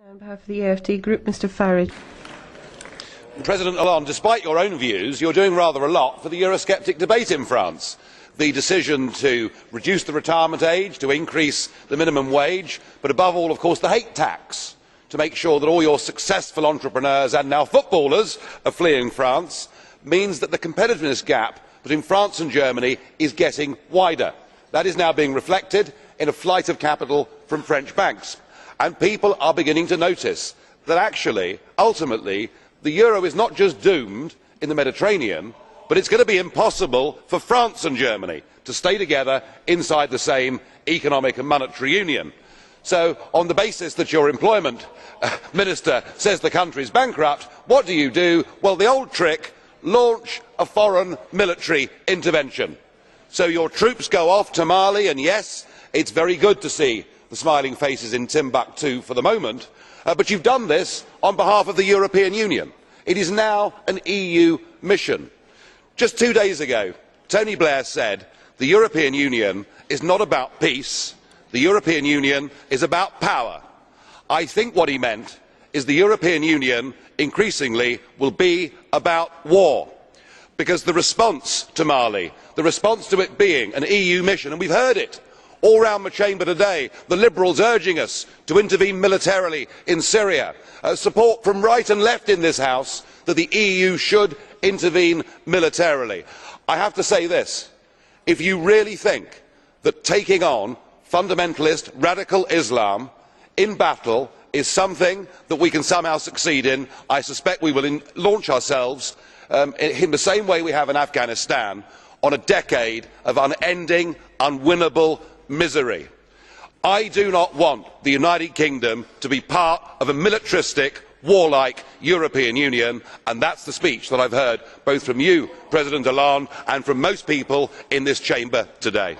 On behalf of the AfD Group, Mr Farage. President Hollande, despite your own views, you are doing rather a lot for the Eurosceptic debate in France. The decision to reduce the retirement age, to increase the minimum wage, but above all, of course, the hate tax, to make sure that all your successful entrepreneurs and now footballers are fleeing France, means that the competitiveness gap between France and Germany is getting wider. That is now being reflected in a flight of capital from French banks. And people are beginning to notice that actually, ultimately, the euro is not just doomed in the Mediterranean, but it is going to be impossible for France and Germany to stay together inside the same economic and monetary union. So, on the basis that your employment minister says the country is bankrupt, what do? Well, the old trick, launch a foreign military intervention. So your troops go off to Mali, and yes, it is very good to see the smiling faces in Timbuktu for the moment, but you have done this on behalf of the European Union. It is now an EU mission. Just 2 days ago, Tony Blair said the European Union is not about peace, the European Union is about power. I think what he meant is the European Union increasingly will be about war, because the response to Mali, the response to it being an EU mission, and we have heard it all round the chamber today, the Liberals urging us to intervene militarily in Syria, support from right and left in this House that the EU should intervene militarily. I have to say this, if you really think that taking on fundamentalist radical Islam in battle is something that we can somehow succeed in, I suspect we will launch ourselves in the same way we have in Afghanistan on a decade of unending, unwinnable misery. I do not want the United Kingdom to be part of a militaristic, warlike European Union, and that is the speech that I have heard both from you, President Hollande, and from most people in this chamber today.